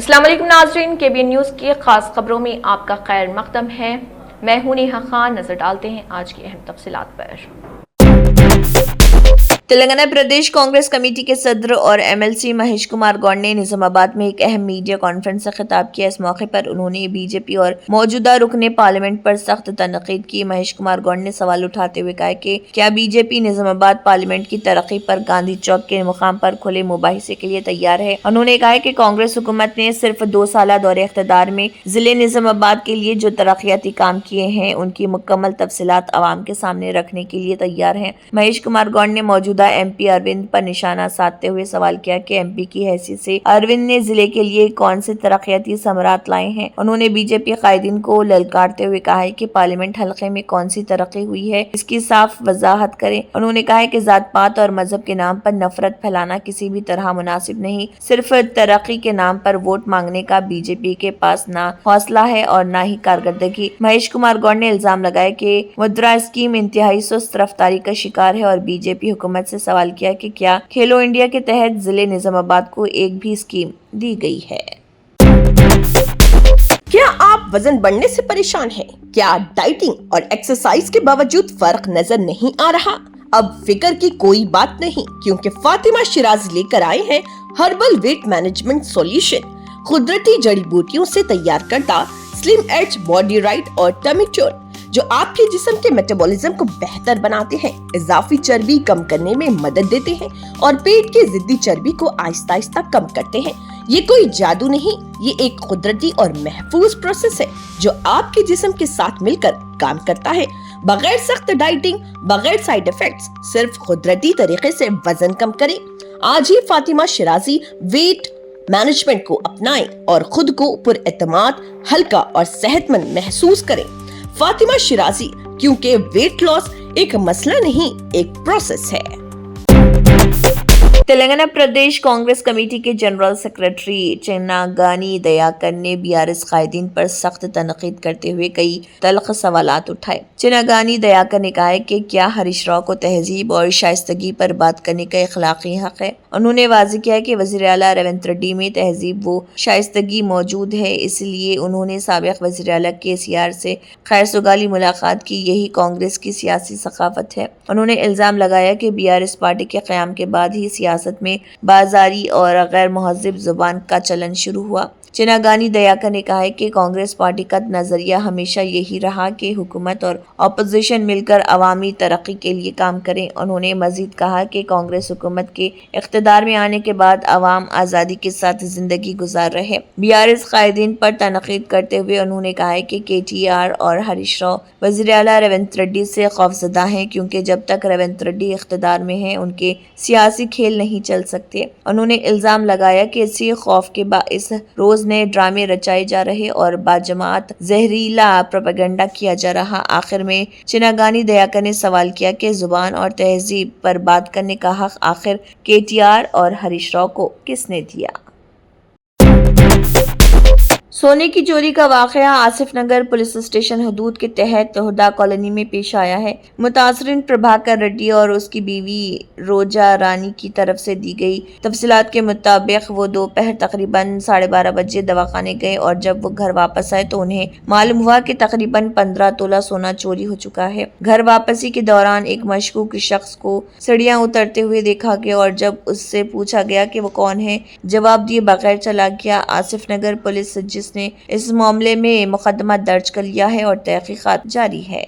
अस्सलाम वालेकुम नाज़रीन, KBN न्यूज़ की खास खबरों में आपका खैर मक़दम है। मैं हूं नेहा खान। नजर डालते हैं आज की अहम तफसीलात पर। तेलंगाना प्रदेश कांग्रेस कमेटी के सदर और MLC महेश कुमार गौड़ ने निजामाबाद में एक अहम मीडिया कॉन्फ्रेंस से खिताब किया। इस मौके पर उन्होंने बीजेपी और मौजूदा रुकने पार्लियामेंट पर सख्त तनकीद की। महेश कुमार गौड़ ने सवाल उठाते हुए कहा कि क्या बीजेपी निजामाबाद पार्लियामेंट की तरक्की पर गांधी चौक के मुकाम पर खुले मुबाहिसे के लिए तैयार है। उन्होंने कहा कि कांग्रेस हुकूमत ने सिर्फ 2 साल दौरे इख्तिदार में जिले निजामाबाद के लिए जो तरक्याती काम किए हैं उनकी मुकम्मल तफसीलात अवाम के सामने रखने के लिए तैयार है। महेश कुमार गौड़ ने मौजूदा MP अरविंद पर निशाना साधते हुए सवाल किया कि MP की हैसियत से अरविंद ने जिले के लिए कौन से तरक्याती समरात लाए हैं। उन्होंने बीजेपी कायदीन को ललकारते हुए कहा है कि पार्लियामेंट हलके में कौन सी तरक्की हुई है, इसकी साफ वजाहत करें। उन्होंने कहा है कि जात पात और मजहब के नाम पर नफरत फैलाना किसी भी तरह मुनासिब नहीं। सिर्फ तरक्की के नाम पर वोट मांगने का बीजेपी के पास ना हौसला है और ना ही कारकर्दगी। महेश कुमार गौड़ ने इल्जाम लगाया कि मुद्रा स्कीम इंतहाई सुस्त रफ्तारी का शिकार है और बीजेपी हुकूमत से सवाल किया कि क्या खेलो इंडिया के तहत जिले निजामाबाद को एक भी स्कीम दी गई है। क्या आप वजन बढ़ने से परेशान हैं? क्या डाइटिंग और एक्सरसाइज के बावजूद फर्क नजर नहीं आ रहा? अब फिक्र की कोई बात नहीं, क्योंकि फातिमा शिराजी लेकर आए हैं हर्बल वेट मैनेजमेंट सॉल्यूशन। कुदरती जड़ी बूटियों से तैयार करता स्लिम एज बॉडी राइट और टमी टोन, जो आपके जिस्म के मेटाबॉलिज्म को बेहतर बनाते हैं, इजाफी चर्बी कम करने में मदद देते हैं और पेट की जिद्दी चर्बी को आहिस्ता आहिस्ता कम करते हैं। ये कोई जादू नहीं, ये एक कुदरती और महफूज प्रोसेस है जो आपके जिस्म के साथ मिलकर काम करता है, बगैर सख्त डाइटिंग, बगैर साइड इफेक्ट्स, सिर्फ कुदरती तरीके से वजन कम करें। आज ही फातिमा शिराजी वेट मैनेजमेंट को अपनाएं और खुद को पुरएतमाद, हल्का और सेहतमंद महसूस करें। फातिमा शिराजी, क्योंकि वेट लॉस एक मसला नहीं, एक प्रोसेस है। तेलंगाना प्रदेश कांग्रेस कमेटी के जनरल सेक्रेटरी चिन्नागानी दयाकर ने BRS कायदीन पर सख्त तनकीद करते हुए कई तल्ख सवालात उठाए। चिन्नागानी दयाकर ने कहा है कि क्या हरीश राव को तहजीब और शाइस्तगी पर बात करने का इखलाकी हक है। उन्होंने वाज़ेह किया कि वज़ीर आला रेवंत रेड्डी में तहजीब व शाइस्तगी मौजूद है, इसलिए उन्होंने साबिक़ वज़ीर आला KCR से खैर-सुगाली मुलाकात की। यही कांग्रेस की सियासी सकाफत है। उन्होंने इल्ज़ाम लगाया कि BRS पार्टी के क़याम के बाद ही सियासत में बाजारी और गैर मुहज़्ज़ब जुबान का चलन शुरू हुआ। चिन्नागानी दयाकर ने कहा है कि कांग्रेस पार्टी का नजरिया हमेशा यही रहा कि हुकूमत और अपोजिशन मिलकर अवामी तरक्की के लिए काम करें। उन्होंने मजीद कहा कि कांग्रेस हुकूमत के इख्तिदार में आने के बाद अवाम आज़ादी के साथ जिंदगी गुजार रहे। BRS कायदीन पर तनकीद करते हुए उन्होंने कहा है कि KTR और हरीश राव वज़ीर आला रेवंत रेड्डी से खौफजदा हैं, क्योंकि जब तक रेवंत रेड्डी इख्तिदार में हैं उनके सियासी खेल नहीं चल सकते। उन्होंने इल्ज़ाम लगाया कि इसी खौफ के बाइस रोज नए ड्रामे रचाए जा रहे और बाजमात जहरीला प्रोपेगेंडा किया जा रहा। आखिर में चिन्नागानी दयाकर ने सवाल किया कि जुबान और तहजीब पर बात करने का हक आखिर KTR और हरीश राव को किसने दिया। सोने की चोरी का वाकया आसिफ नगर पुलिस स्टेशन हदूद के तहत हुदा कॉलोनी में पेश आया है। मुतासरिन प्रभाकर रेड्डी और उसकी बीवी रोजा रानी की तरफ से दी गई तफसीलात के मुताबिक वो दोपहर तकरीबन 12:30 बजे दवाखाने गए और जब वो घर वापस आए तो उन्हें मालूम हुआ कि तकरीबन 15 तोला सोना चोरी हो चुका है। घर वापसी के दौरान एक मशकूक शख्स को सीढ़ियां उतरते हुए देखा गया और जब उससे पूछा गया कि वो कौन है, जवाब दिए बगैर चला गया। आसिफ नगर पुलिस ने इस मामले में मुकदमा दर्ज कर लिया है और तहकीकात जारी है।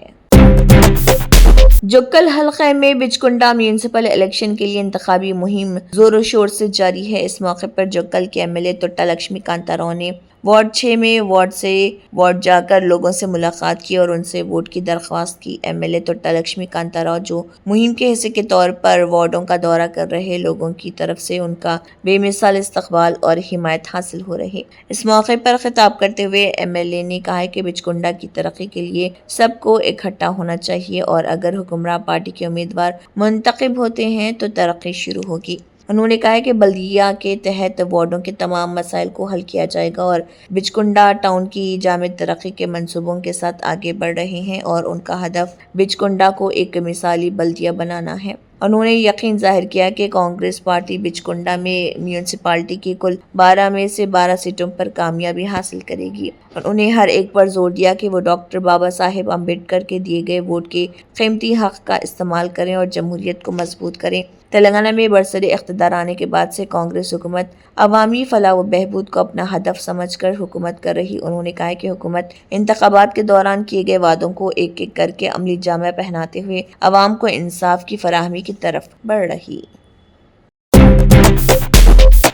जुक्कल हलके में बिचकुंडा म्यूनिसिपल इलेक्शन के लिए इंतखाबी मुहिम जोरों शोर से जारी है। इस मौके पर जुक्कल के MLA तुट्टा लक्ष्मीकांता राव ने वार्ड 6 में वार्ड जाकर लोगों से मुलाकात की और उनसे वोट की दरख्वास्त की। MLA तुट्टा लक्ष्मीकांता राव, जो मुहिम के हिस्से के तौर पर वार्डों का दौरा कर रहे लोगों की तरफ से उनका बेमिसाल इस्तकबाल और हिमायत हासिल हो रही। इस मौके पर खिताब करते हुए MLA ने कहा कि बिचकुंडा की तरक्की के लिए सबको इकट्ठा होना चाहिए और अगर हुक्मरान पार्टी के उम्मीदवार मुंतखब होते हैं तो तरक्की शुरू होगी। انہوں نے کہا ہے کہ بلدیہ کے تحت وارڈوں کے تمام مسائل کو حل کیا جائے گا اور بچکنڈا ٹاؤن کی جامع ترقی کے منصوبوں کے ساتھ آگے بڑھ رہے ہیں اور ان کا ہدف بچکنڈا کو ایک مثالی بلدیہ بنانا ہے۔ انہوں نے یقین ظاہر کیا کہ کانگریس پارٹی بچکنڈا میں میونسپلٹی کی کل 12 میں سے 12 سیٹوں پر کامیابی حاصل کرے گی۔ انہوں نے ہر ایک پر زور دیا کہ وہ ڈاکٹر بابا صاحب امبیڈکر کے دیے گئے ووٹ کے قیمتی حق کا استعمال کریں اور جمہوریت کو مضبوط کریں۔ تلنگانہ میں برسر اقتدار آنے کے بعد سے کانگریس حکومت عوامی فلاح و بہبود کو اپنا ہدف سمجھ کر حکومت کر رہی۔ انہوں نے کہا کہ حکومت انتخابات کے دوران کیے گئے وعدوں کو ایک ایک کر کے عملی جامہ پہناتے ہوئے عوام کو انصاف کی فراہمی کی طرف بڑھ رہی۔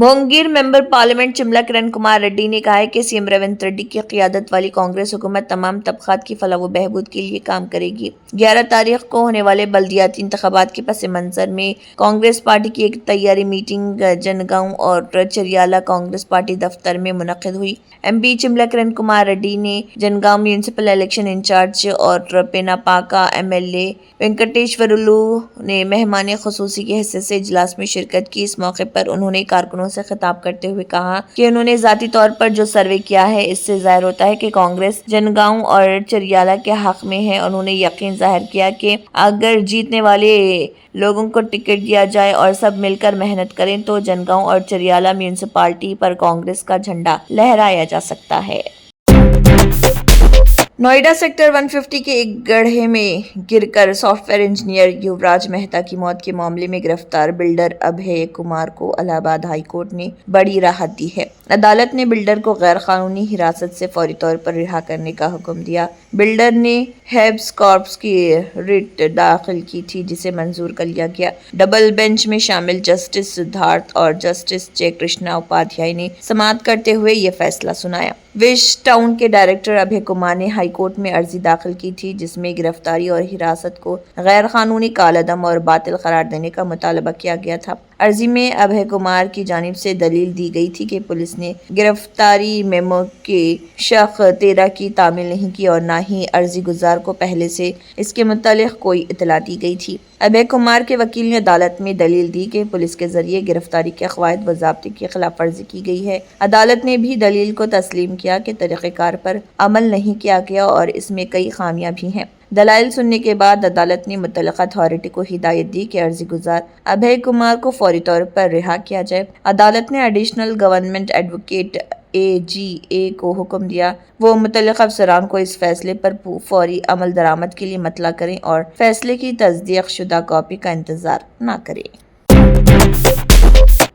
مونگیر ممبر پارلیمنٹ چملا کرن کمار ریڈی نے کہا ہے کہ سی ایم ریونت ریڈی کی قیادت والی کانگریس حکومت تمام طبقات کی فلاح و بہبود کے لیے کام کرے گی۔ 11 تاریخ کو ہونے والے بلدیاتی انتخابات کے پس منظر میں کانگریس پارٹی کی ایک تیاری میٹنگ جنگاؤں اور چریالہ کانگریس پارٹی دفتر میں منعقد ہوئی۔ ایم پی چملا کرن کمار ریڈی نے جنگاؤں میونسپل الیکشن انچارج اور پیناپاکا ایم ایل اے وینکٹیشورلو نے مہمان خصوصی کے حصے سے اجلاس میں شرکت کی۔ اس موقع پر انہوں نے کارکنوں سے خطاب کرتے ہوئے کہا کہ انہوں نے ذاتی طور پر جو سروے کیا ہے اس سے ظاہر ہوتا ہے کہ کانگریس جنگاؤں اور چریالہ کے حق میں ہے۔ انہوں نے یقین ظاہر کیا کہ اگر جیتنے والے لوگوں کو ٹکٹ دیا جائے اور سب مل کر محنت کریں تو جنگاؤں اور چریالہ میونسپلٹی پر کانگریس کا جھنڈا لہرایا جا سکتا ہے۔ نوئیڈا سیکٹر 150 کے ایک گڑھے میں گر کر soft where engineer Yuvraj Mehta کی موت کے معاملے میں گرفتار بلڈر ابھے کمار کو الہ آباد ہائی کورٹ نے بڑی راحت دی ہے۔ عدالت نے بلڈر کو غیر قانونی حراست سے فوری طور پر رہا کرنے کا حکم دیا۔ بلڈر نے ہیبس کارپس کی ریٹ داخل کی تھی جسے منظور کر لیا گیا۔ ڈبل بینچ میں شامل جسٹس سدھارتھ اور جسٹس جے کرشنا اپادھیائے نے سماعت کرتے ہوئے یہ فیصلہ سنایا۔ وش ٹاؤن کے ڈائریکٹر ابھے کمار نے ہائی کورٹ میں عرضی داخل کی تھی جس میں گرفتاری اور حراست کو غیر قانونی کالعدم اور باطل قرار دینے کا مطالبہ کیا گیا تھا۔ عرضی میں ابھے کمار کی جانب سے دلیل دی گئی تھی کہ پولیس نے گرفتاری میمو کے شق 13 کی تعمیل نہیں کی اور نہ ہی عرضی گزار کو پہلے سے اس کے متعلق کوئی اطلاع دی گئی تھی۔ ابھے کمار کے وکیل نے عدالت میں دلیل دی کہ پولیس کے ذریعے گرفتاری کے قواعد و ضابطے کی خلاف ورزی کی گئی ہے۔ عدالت نے بھی دلیل کو تسلیم کیا کہ طریقہ کار پر عمل نہیں کیا گیا اور اس میں کئی خامیاں بھی ہیں۔ دلائل سننے کے بعد عدالت نے متعلقہ اتھارٹی کو ہدایت دی کہ عرضی گزار ابھے کمار کو فوری طور پر رہا کیا جائے۔ عدالت نے ایڈیشنل گورنمنٹ ایڈوکیٹ AGA کو حکم دیا وہ متعلقہ افسران کو اس فیصلے پر فوری عمل درآمد کے لیے مطلع کریں اور فیصلے کی تصدیق شدہ کاپی کا انتظار نہ کریں۔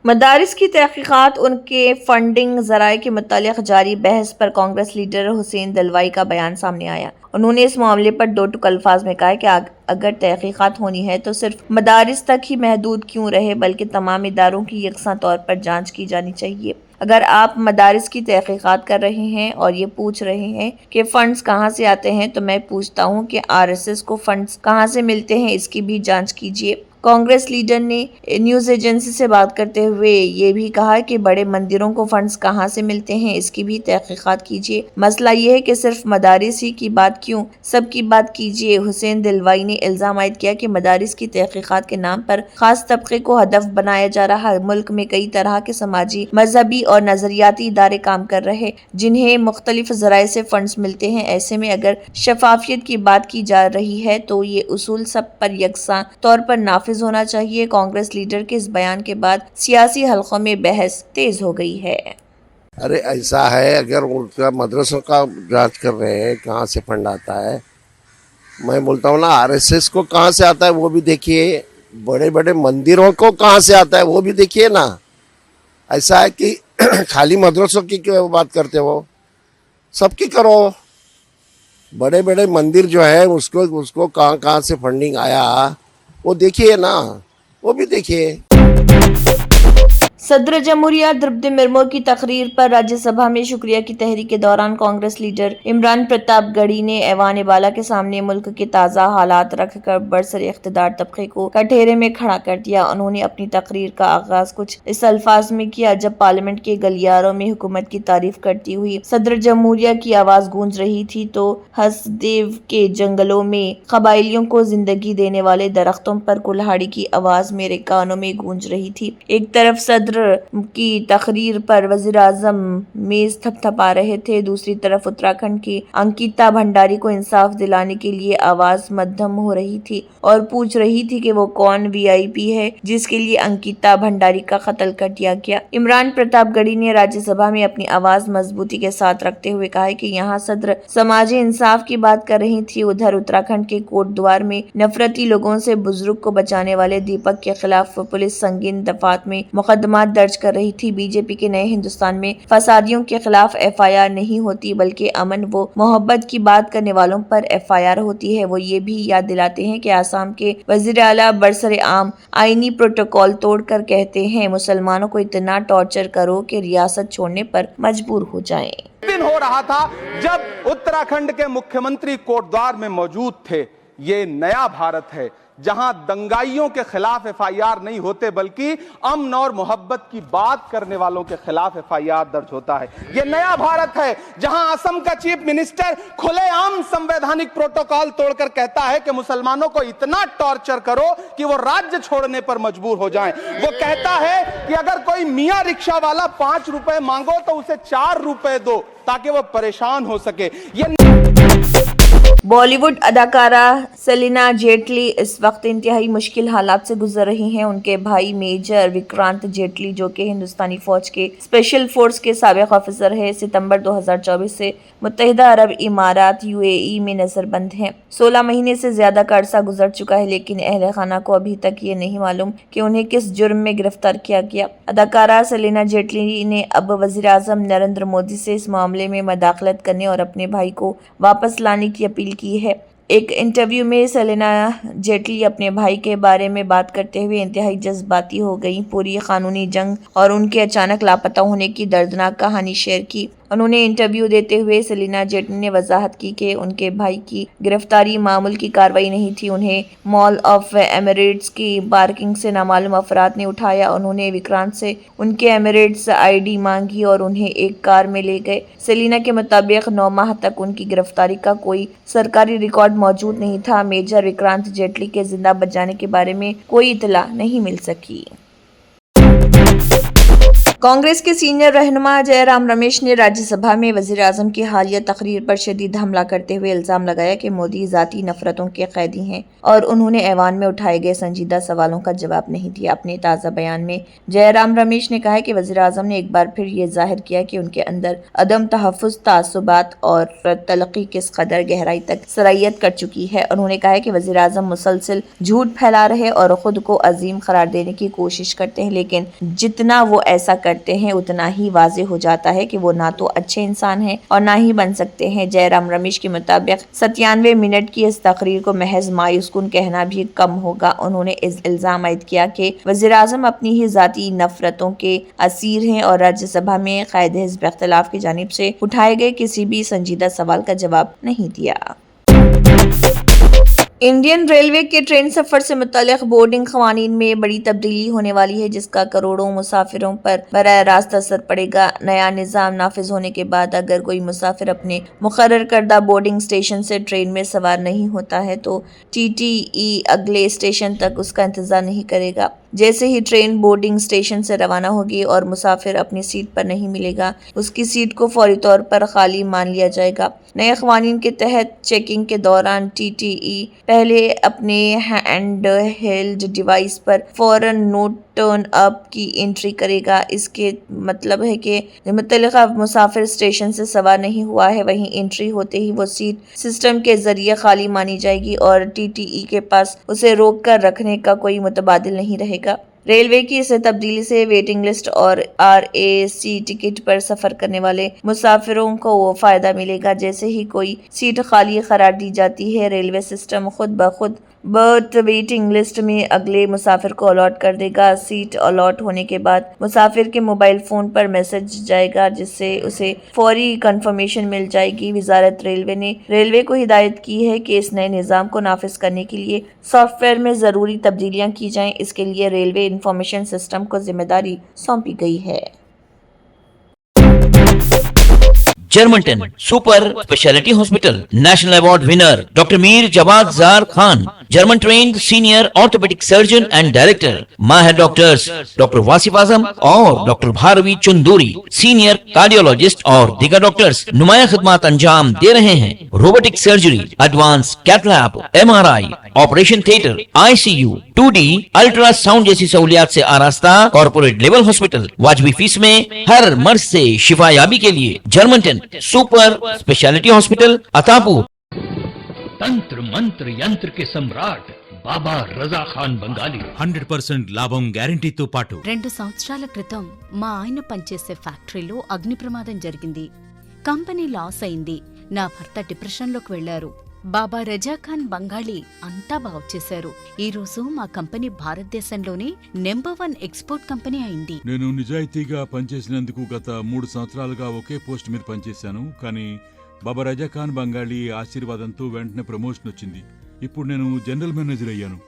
مدارس کی تحقیقات ان کے فنڈنگ ذرائع کے متعلق جاری بحث پر کانگریس لیڈر حسین دلوائی کا بیان سامنے آیا۔ انہوں نے اس معاملے پر دو ٹوک الفاظ میں کہا کہ اگر تحقیقات ہونی ہے تو صرف مدارس تک ہی محدود کیوں رہے بلکہ تمام اداروں کی یکساں طور پر جانچ کی جانی چاہیے۔ اگر آپ مدارس کی تحقیقات کر رہے ہیں اور یہ پوچھ رہے ہیں کہ فنڈز کہاں سے آتے ہیں تو میں پوچھتا ہوں کہ RSS کو فنڈز کہاں سے ملتے ہیں، اس کی بھی جانچ کیجیے۔ کانگریس لیڈر نے نیوز ایجنسی سے بات کرتے ہوئے یہ بھی کہا کہ بڑے مندروں کو فنڈز کہاں سے ملتے ہیں، اس کی بھی تحقیقات کیجیے۔ مسئلہ یہ ہے کہ صرف مدارس ہی کی بات کیوں، سب کی بات کیجیے۔ حسین دلوائی نے الزام عائد کیا کہ مدارس کی تحقیقات کے نام پر خاص طبقے کو ہدف بنایا جا رہا ہے۔ ملک میں کئی طرح کے سماجی، مذہبی اور نظریاتی ادارے کام کر رہے جنہیں مختلف ذرائع سے فنڈز ملتے ہیں۔ ایسے میں اگر شفافیت کی بات کی جا رہی ہے تو یہ اصول سب پر یکساں طور پر نافذ ہونا چاہیے۔ کانگریس لیڈر کے اس بیان کے بعد سیاسی حلقوں میں بحث تیز ہو گئی ہے۔ ارے ایسا ہے، اگر ان کا مدرسوں کا جانچ کر رہے ہیں کہاں سے فنڈ آتا ہے، میں بولتا ہوں نا RSS کو کہاں سے آتا ہے وہ بھی دیکھیے، بڑے بڑے مندروں کو کہاں سے آتا ہے وہ بھی دیکھیے نا۔ ایسا ہے کہ خالی مدرسوں کی کیوں بات کرتے ہو، سب کی کرو۔ بڑے بڑے مندر جو ہے اس کو کہاں سے فنڈنگ آیا وہ دیکھیے نا، وہ بھی دیکھیے۔ सदर जमहूरिया द्रौपदी मुर्मू की तकरीर पर राज्यसभा में शुक्रिया की तहरीक के दौरान कांग्रेस लीडर इमरान प्रतापगढ़ी ने ऐवान बाला के सामने मुल्क के ताज़ा हालात रखकर बरसरे इख्तिदार तबके को कटघरे में खड़ा कर दिया। उन्होंने अपनी तकरीर का आगाज कुछ इस अल्फाज में किया, जब पार्लियामेंट के गलियारों में हुकूमत की तारीफ करती हुई सदर जमहूरिया की आवाज गूंज रही थी तो हसदेव के जंगलों में कबाइलियों को जिंदगी देने वाले दरख्तों पर कुल्हाड़ी की आवाज मेरे कानों में गूंज रही थी। एक तरफ सदर की तकरीर पर वजीर आजम मेज थपथपा रहे थे, दूसरी तरफ उत्तराखंड की अंकिता भंडारी को इंसाफ दिलाने के लिए आवाज मध्यम हो रही थी और पूछ रही थी कि वो कौन वीआईपी है जिसके लिए अंकिता भंडारी का कत्ल कर दिया गया। इमरान प्रतापगढ़ी ने राज्यसभा में अपनी आवाज मजबूती के साथ रखते हुए कहा कि यहाँ सदर समाजी इंसाफ की बात कर रही थी, उधर उत्तराखंड के कोटद्वार में नफरती लोगों से बुजुर्ग को बचाने वाले दीपक के खिलाफ पुलिस संगीन दफात में मुकदमा दर्ज कर रही थी। बीजेपी के नए हिंदुस्तान में फसादियों के खिलाफ एफआईआर नहीं होती बल्कि अमन व मोहब्बत की बात करने वालों पर एफआईआर होती है। वो ये भी याद दिलाते हैं कि आसाम के वजीर आला बरसरे आम आईनी प्रोटोकॉल तोड़कर कहते हैं मुसलमानों को इतना टॉर्चर करो कि रियासत छोड़ने पर मजबूर हो जाएं। दिन हो रहा था जब उत्तराखंड के मुख्यमंत्री कोटद्वार में मौजूद थे। ये नया भारत है जहां दंगाइयों के खिलाफ एफआईआर नहीं होते बल्कि अमन और मोहब्बत की बात करने वालों के खिलाफ एफआईआर दर्ज होता है। ये नया भारत है जहां असम का चीफ मिनिस्टर खुलेआम संवैधानिक प्रोटोकॉल तोड़कर कहता है कि मुसलमानों को इतना टॉर्चर करो कि वो राज्य छोड़ने पर मजबूर हो जाएं। वो कहता है कि अगर कोई मियां रिक्शा वाला 5 रुपए मांगो तो उसे 4 रुपए दो ताकि वो परेशान हो सके। ये बॉलीवुड अदाकारा सेलिना जेटली इस वक्त इंतहाई मुश्किल हालात से गुजर रही हैं। उनके भाई मेजर विक्रांत जेटली, जो कि हिंदुस्तानी फौज के स्पेशल फोर्स के साबिक ऑफिसर है, सितंबर 2024 से मुत्तहिदा अरब इमारात यूएई में नजरबंद हैं। 16 महीने से ज्यादा का अरसा गुजर चुका है, लेकिन अहले खाना को अभी तक ये नहीं मालूम कि उन्हें किस जुर्म में गिरफ्तार किया गया। अदाकारा सेलिना जेटली ने अब वजीर आजम नरेंद्र मोदी से इस मामले में मदाखलत करने और अपने भाई को वापस लाने की अपील की है। एक इंटरव्यू में सेलिना जेटली अपने भाई के बारे में बात करते हुए इंतहाई जज्बाती हो गई। पूरी कानूनी जंग और उनके अचानक लापता होने की दर्दनाक कहानी शेयर की। उन्होंने इंटरव्यू देते हुए सेलिना जेटली ने वजाहत की कि उनके भाई की गिरफ्तारी मामूल की कार्रवाई नहीं थी। उन्हें मॉल ऑफ एमिरेट्स की पार्किंग से नामालूम अफराद ने उठाया। उन्होंने विक्रांत से उनके एमिरेट्स आईडी मांगी और उन्हें एक कार में ले गए। सेलिना के मुताबिक 9 माह तक उनकी गिरफ्तारी का कोई सरकारी रिकॉर्ड मौजूद नहीं था। मेजर विक्रांत जेटली के जिंदा बच जाने के बारे में कोई इतला नहीं मिल सकी। कांग्रेस के सीनियर रहनुमा जयराम रमेश ने राज्यसभा में वजीर आजम की हालिया तकरीर पर शदीद हमला करते हुए इल्जाम लगाया कि मोदी जाती नफरतों के कैदी हैं और उन्होंने ऐवान में उठाए गए संजीदा सवालों का जवाब नहीं दिया। अपने ताज़ा बयान में जयराम रमेश ने कहा कि वजीर आजम ने एक बार फिर ये जाहिर किया कि उनके अंदर अदम तहफ़्फ़ुज़, तासुबात और तलक़ी किस कदर गहराई तक सरायत कर चुकी है। उन्होंने कहा कि वजीर आजम मुसलसल झूठ फैला रहे और ख़ुद को अजीम करार देने की कोशिश करते हैं, लेकिन जितना वो ऐसा करते हैं उतना ही वाज़ेह हो जाता है कि वो ना तो अच्छे इंसान हैं और ना ही बन सकते हैं। जयराम रमेश के मुताबिक 97 मिनट की इस तकरीर को महज मायूस कुन कहना भी कम होगा। उन्होंने इस इल्जाम आयद किया कि वज़ीर आज़म अपनी ही ज़ाती नफरतों के असीर हैं और राज्यसभा में कायदे हिज़्ब इख्तिलाफ की जानिब से उठाए गए किसी भी संजीदा सवाल का जवाब नहीं दिया। इंडियन रेलवे के ट्रेन सफर से मुतालिक बोर्डिंग क़वानीन में बड़ी तब्दीली होने वाली है, जिसका करोड़ों मुसाफिरों पर बराह रास्त असर पड़ेगा। नया निज़ाम नाफिज होने के बाद अगर कोई मुसाफिर अपने मुकर्रर करदा बोर्डिंग स्टेशन से ट्रेन में सवार नहीं होता है तो टीटीई अगले स्टेशन तक उसका इंतज़ार नहीं करेगा। जैसे ही ट्रेन बोर्डिंग स्टेशन से रवाना होगी और मुसाफिर अपनी सीट पर नहीं मिलेगा, उसकी सीट को फौरी तौर पर खाली मान लिया जाएगा। नए क़वानीन के तहत चेकिंग के दौरान टीटीई पहले अपने हैंड हेल्ड डिवाइस पर फौरन नोट टर्न अप की एंट्री करेगा। इसके मतलब है कि मुतल्लिका मुसाफिर स्टेशन से सवार नहीं हुआ है, वहीं एंट्री होते ही वो सीट सिस्टम के जरिए खाली मानी जाएगी और टीटीई के पास उसे रोक कर रखने का कोई मुतबादिल नहीं रहेगा। रेलवे की इस तब्दीली से वेटिंग लिस्ट और आरएसी टिकट पर सफर करने वाले मुसाफिरों को वो फायदा मिलेगा। जैसे ही कोई सीट खाली करार दी जाती है, रेलवे सिस्टम खुद ब खुद बर्थ वेटिंग लिस्ट में अगले मुसाफिर को अलॉट कर देगा। सीट अलॉट होने के बाद मुसाफिर के मोबाइल फ़ोन पर मैसेज जाएगा जिससे उसे फौरी कंफर्मेशन मिल जाएगी। वजारत रेलवे ने रेलवे को हिदायत की है कि इस नए निज़ाम को नाफिज करने के लिए सॉफ्टवेयर में ज़रूरी तब्दीलियाँ की जाएँ। इसके लिए रेलवे इंफॉर्मेशन सिस्टम को जिम्मेदारी सौंपी गई है। Germanten super specialty hospital national award winner doctor Meer Jawad Zar Khan, German trained senior orthopaedic surgeon and director, माहिर डॉक्टर्स डॉक्टर वासिफ आजम और doctor Bharavi Chunduri, senior cardiologist और दीगर डॉक्टर्स नुमाया खिदमत अंजाम दे रहे हैं। Robotic surgery, advance cath lab, MRI, operation theatre, ICU, 2D ultrasound जैसी सहूलियात से आरास्ता कॉर्पोरेट लेवल हॉस्पिटल। वाजबी फीस में हर मर्ज से शिफायाबी के लिए Germanton super specialty hospital Attapur. तंत्र मंत्र यंत्र के सम्राट బాబా రజా ఖాన్ బంగాలి 100% లాభం గ్యారంటీతో పాటు 2 సంవత్సరాల క్రితం మా ఆయన పనిచేసే ఫ్యాక్టరీలో అగ్ని ప్రమాదం జరిగింది. కంపెనీ లాస్ అయింది. నా భర్త డిప్రెషన్లోకి వెళ్లారు. బాబా రజా ఖాన్ బంగాళీ అంతా బాగుచేశారు. ఈ రోజు మా కంపెనీ భారతదేశంలోనే నెంబర్ 1 ఎక్స్పోర్ట్ కంపెనీ అయింది. నేను నిజాయితీగా పనిచేసినందుకు గత 3 సంవత్సరాలుగా ఒకే పోస్ట్ మీద పనిచేశాను. కానీ బాబా రజా ఖాన్ బంగాళీ ఆశీర్వాదంతో వెంటనే ప్రమోషన్ వచ్చింది. ఇప్పుడు నేను జనరల్ మేనేజర్ అయ్యాను.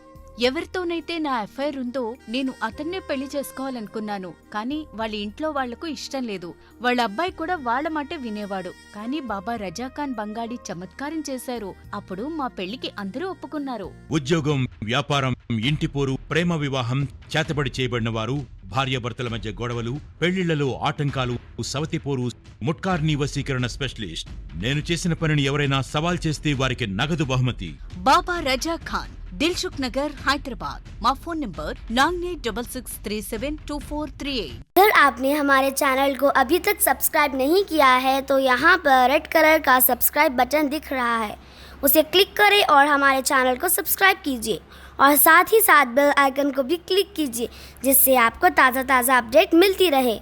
ఎవరితోనైతే నా ఎఫ్ఐఆర్ ఉందో నేను అతన్నే పెళ్లి చేసుకోవాలనుకున్నాను. కానీ వాళ్ళ ఇంట్లో వాళ్లకు ఇష్టం లేదు. వాళ్ళ అబ్బాయి కూడా వాళ్ళ మాట వినేవాడు. కానీ బాబా రజా ఖాన్ బంగాళీ చమత్కారం చేశారు. అప్పుడు మా పెళ్లికి అందరూ ఒప్పుకున్నారు. ఉద్యోగం, వ్యాపారం, ఇంటి పోరు, ప్రేమ వివాహం, చేతబడి చేయబడిన వారు, భార్యాభర్తల మధ్య గొడవలు, పెళ్లిళ్లలో ఆటంకాలు, సవతిపోరు, ముట్కార్నీ వశీకరణ స్పెషలిస్ట్. నేను చేసిన పనిని ఎవరైనా సవాల్ చేస్తే వారికి నగదు బహుమతి. బాబా రజా ఖాన్, दिलसुख नगर, हैदराबाद। माँ फोन नंबर 9866372438। अगर आपने हमारे चैनल को अभी तक सब्सक्राइब नहीं किया है तो यहाँ पर रेड कलर का सब्सक्राइब बटन दिख रहा है, उसे क्लिक करें और हमारे चैनल को सब्सक्राइब कीजिए और साथ ही साथ बेल आइकन को भी क्लिक कीजिए जिससे आपको ताज़ा अपडेट मिलती रहे।